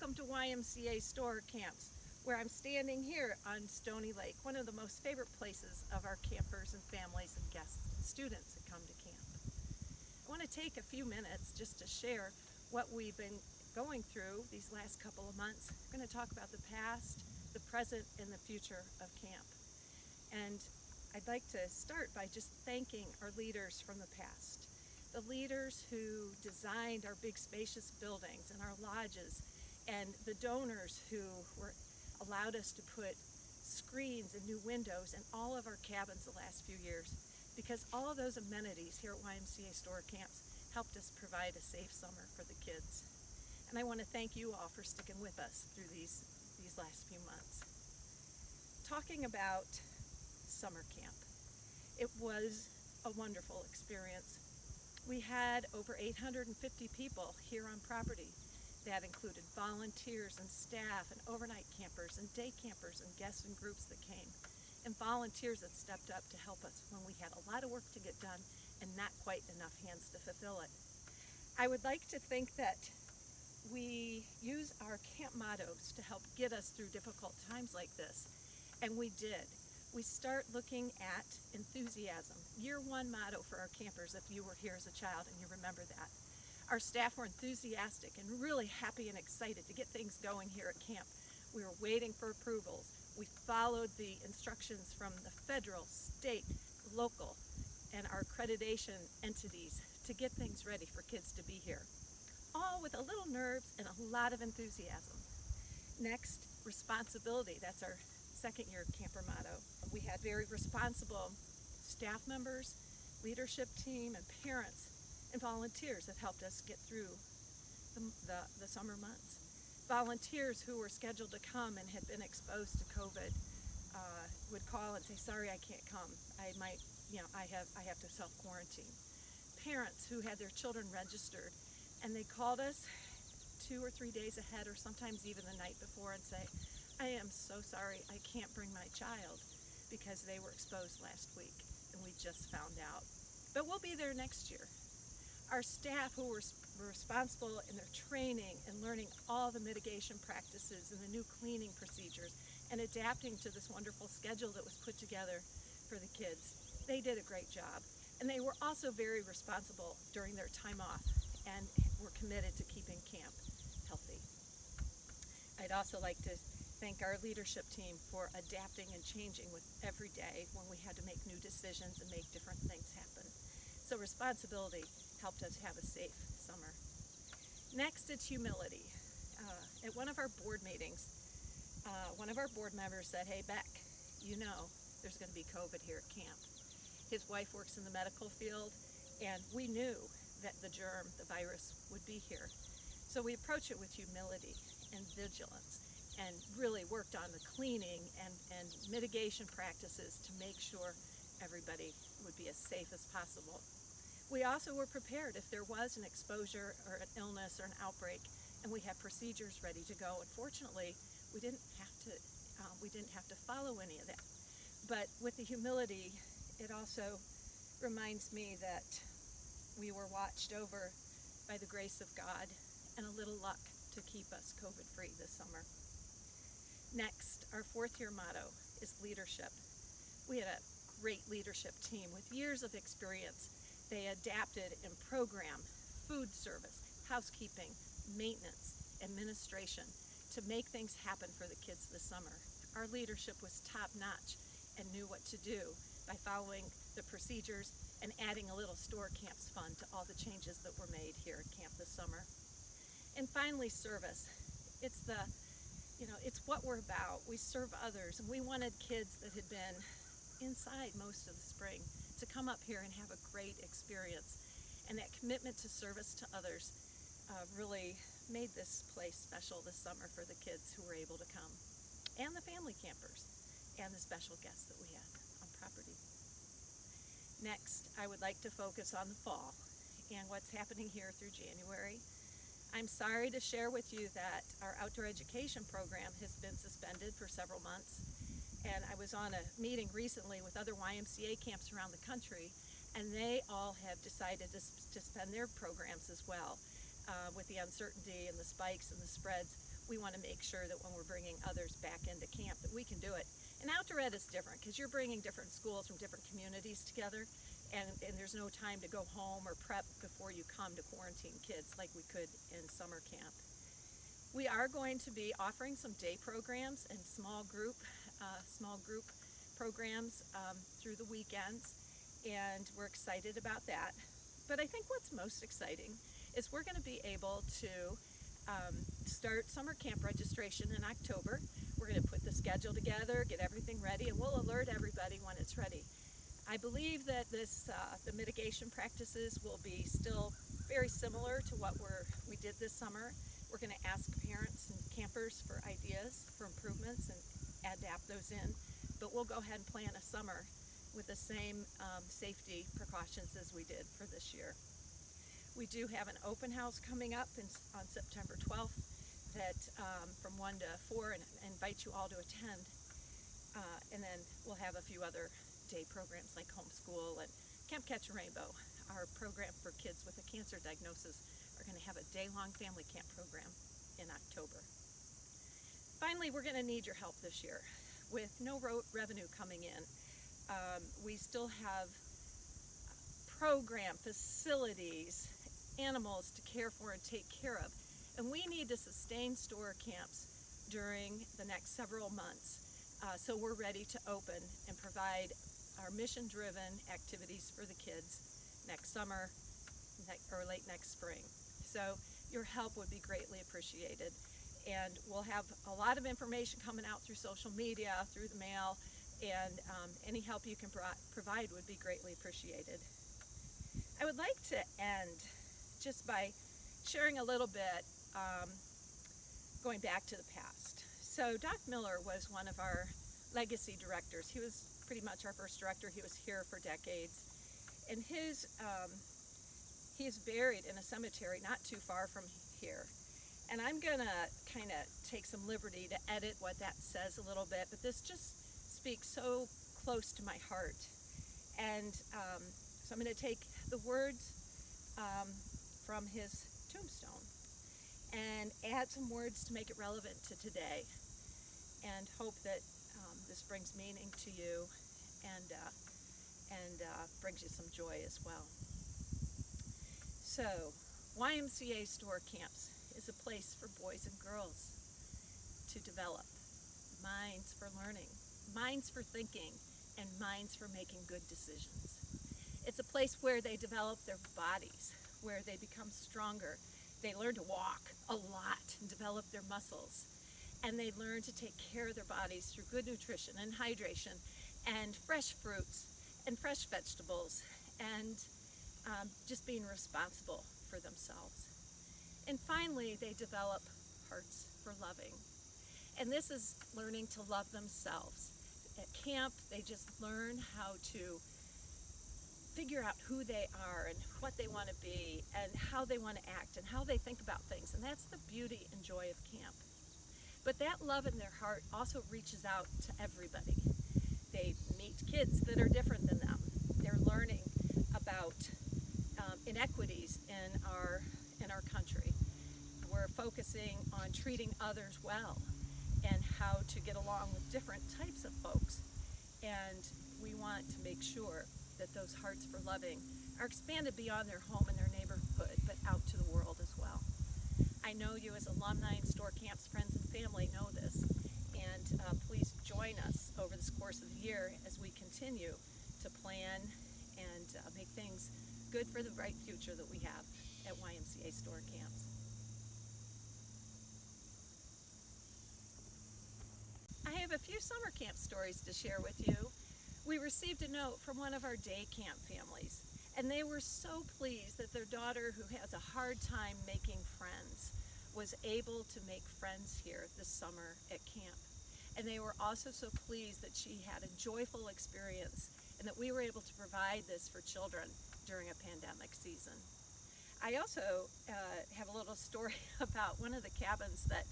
Welcome to YMCA Storer Camps, where I'm standing here on Stony Lake, one of the most favorite places of our campers and families and guests and students that come to camp. I want to take a few minutes just to share what we've been going through these last couple of months. We're going to talk about the past, the present, and the future of camp. And I'd like to start by just thanking our leaders from the past. The leaders who designed our big spacious buildings and our lodges, and the donors who allowed us to put screens and new windows in all of our cabins the last few years, because all of those amenities here at YMCA Storer Camps helped us provide a safe summer for the kids. And I want to thank you all for sticking with us through these last few months. Talking about summer camp, it was a wonderful experience. We had over 850 people here on property. That included volunteers and staff and overnight campers and day campers and guests and groups that came, and volunteers that stepped up to help us when we had a lot of work to get done and not quite enough hands to fulfill it. I would like to think that we use our camp mottos to help get us through difficult times like this, and we did. We start looking at enthusiasm. Year one motto for our campers, if you were here as a child and you remember that. Our staff were enthusiastic and really happy and excited to get things going here at camp. We were waiting for approvals. We followed the instructions from the federal, state, local, and our accreditation entities to get things ready for kids to be here. All with a little nerves and a lot of enthusiasm. Next, responsibility. That's our second year camper motto. We had very responsible staff members, leadership team, and parents and volunteers that helped us get through the summer months. Volunteers who were scheduled to come and had been exposed to COVID would call and say, "Sorry, I can't come. I have to self-quarantine." Parents who had their children registered, and they called us 2 or 3 days ahead, or sometimes even the night before, and say, "I am so sorry, I can't bring my child because they were exposed last week and we just found out. But we'll be there next year." Our staff who were responsible in their training and learning all the mitigation practices and the new cleaning procedures and adapting to this wonderful schedule that was put together for the kids, they did a great job. And they were also very responsible during their time off and were committed to keeping camp healthy. I'd also like to thank our leadership team for adapting and changing with every day when we had to make new decisions and make different things happen. So responsibility helped us have a safe summer. Next, it's humility. At one of our board meetings, one of our board members said, "Hey, Beck, you know there's going to be COVID here at camp." His wife works in the medical field, and we knew that the virus would be here. So we approached it with humility and vigilance, and really worked on the cleaning and mitigation practices to make sure everybody would be as safe as possible. We also were prepared if there was an exposure or an illness or an outbreak, and we had procedures ready to go. Unfortunately, we didn't have to follow any of that. But with the humility, it also reminds me that we were watched over by the grace of God and a little luck to keep us COVID-free this summer. Next, our fourth year motto is leadership. We had a great leadership team with years of experience. They adapted in program, food service, housekeeping, maintenance, administration to make things happen for the kids this summer. Our leadership was top-notch and knew what to do by following the procedures and adding a little Storer Camps fun to all the changes that were made here at camp this summer. And finally, service. It's what we're about. We serve others, and we wanted kids that had been inside most of the spring to come up here and have a great experience. And that commitment to service to others really made this place special this summer for the kids who were able to come, and the family campers, and the special guests that we had on property. Next, I would like to focus on the fall and what's happening here through January. I'm sorry to share with you that our outdoor education program has been suspended for several months. And I was on a meeting recently with other YMCA camps around the country, and they all have decided to suspend their programs as well. With the uncertainty and the spikes and the spreads, we want to make sure that when we're bringing others back into camp that we can do it. And outdoor ed is different because you're bringing different schools from different communities together, and there's no time to go home or prep before you come to quarantine kids like we could in summer camp. We are going to be offering some day programs and small group programs through the weekends, and we're excited about that. But I think what's most exciting is we're going to be able to start summer camp registration in October. We're going to put the schedule together, get everything ready, and we'll alert everybody when it's ready. I believe that the mitigation practices will be still very similar to what we did this summer. We're going to ask parents and campers for ideas for improvements and adapt those in, but we'll go ahead and plan a summer with the same safety precautions as we did for this year. We do have an open house coming up on September 12th that from 1 to 4, and invite you all to attend. And then we'll have a few other day programs like homeschool and Camp Catch a Rainbow. Our program for kids with a cancer diagnosis are going to have a day-long family camp program in October. Finally, we're going to need your help this year. With no revenue coming in, we still have program facilities, animals to care for and take care of, and we need to sustain Storer Camps during the next several months, so we're ready to open and provide our mission-driven activities for the kids next summer or late next spring. So your help would be greatly appreciated, and we'll have a lot of information coming out through social media, through the mail, and any help you can provide would be greatly appreciated. I would like to end just by sharing a little bit going back to the past. So Doc Miller was one of our legacy directors. He was pretty much our first director. He was here for decades, and he is buried in a cemetery not too far from here. And I'm gonna kind of take some liberty to edit what that says a little bit, but this just speaks so close to my heart. And so I'm going to take the words from his tombstone and add some words to make it relevant to today, and hope that this brings meaning to you and brings you some joy as well. So, YMCA Storer Camps is a place for boys and girls to develop minds for learning, minds for thinking, and minds for making good decisions. It's a place where they develop their bodies, where they become stronger. They learn to walk a lot and develop their muscles. And they learn to take care of their bodies through good nutrition and hydration and fresh fruits and fresh vegetables and just being responsible for themselves. And finally, they develop hearts for loving. And this is learning to love themselves. At camp, they just learn how to figure out who they are and what they want to be and how they want to act and how they think about things. And that's the beauty and joy of camp. But that love in their heart also reaches out to everybody. They meet kids that are different than them. They're learning about inequities in our country. We're focusing on treating others well and how to get along with different types of folks. And we want to make sure that those hearts for loving are expanded beyond their home and their neighborhood, but out to the world as well. I know you as alumni and Storer Camps friends and family know this, and please join us over this course of the year as we continue to plan and make things good for the bright future that we have at YMCA Storer Camps. I have a few summer camp stories to share with you. We received a note from one of our day camp families, and they were so pleased that their daughter, who has a hard time making friends, was able to make friends here this summer at camp. And they were also so pleased that she had a joyful experience and that we were able to provide this for children during a pandemic season. I also have a little story about one of the cabins that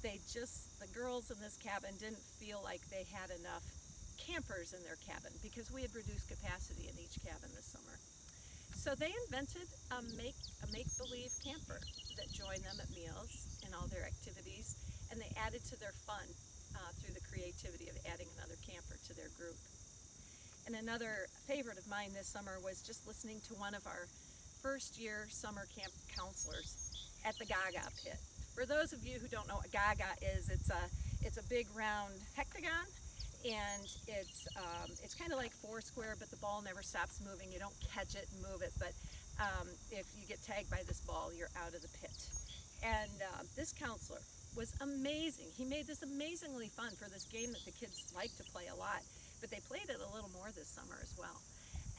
the girls in this cabin didn't feel like they had enough campers in their cabin because we had reduced capacity in each cabin this summer. So they invented a make-believe camper that joined them at meals and all their activities, and they added to their fun through the creativity of adding another camper to their group. And another favorite of mine this summer was just listening to one of our first year summer camp counselors at the Gaga pit. For those of you who don't know what Gaga is, it's a big round hectagon, and it's kind of like Foursquare, but the ball never stops moving. You don't catch it and move it, but if you get tagged by this ball, you're out of the pit. And this counselor was amazing. He made this amazingly fun for this game that the kids like to play a lot, but they played it a little more this summer as well.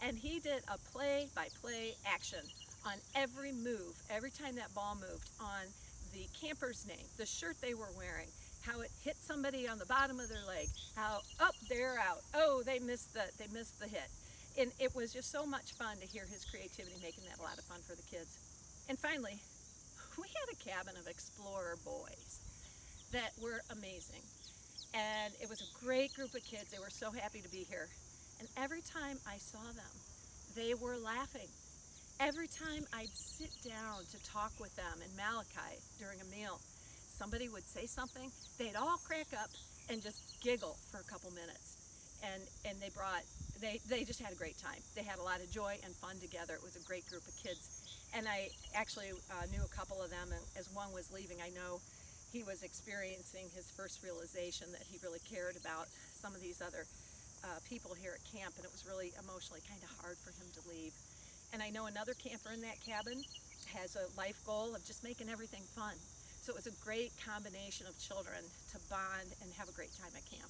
And he did a play-by-play action on every move, every time that ball moved, on the camper's name, the shirt they were wearing, how it hit somebody on the bottom of their leg, how, oh, they're out, oh, they missed the hit. And it was just so much fun to hear his creativity making that a lot of fun for the kids. And finally, we had a cabin of explorer boys that were amazing. And it was a great group of kids. They were so happy to be here. And every time I saw them, they were laughing. Every time I'd sit down to talk with them in Malachi during a meal, somebody would say something, they'd all crack up and just giggle for a couple minutes. And they just had a great time. They had a lot of joy and fun together. It was a great group of kids. And I actually knew a couple of them, and as one was leaving, I know he was experiencing his first realization that he really cared about some of these other people here at camp, and it was really emotionally kind of hard for him to leave. And I know another camper in that cabin has a life goal of just making everything fun. So it was a great combination of children to bond and have a great time at camp.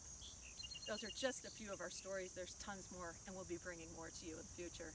Those are just a few of our stories. There's tons more, and we'll be bringing more to you in the future.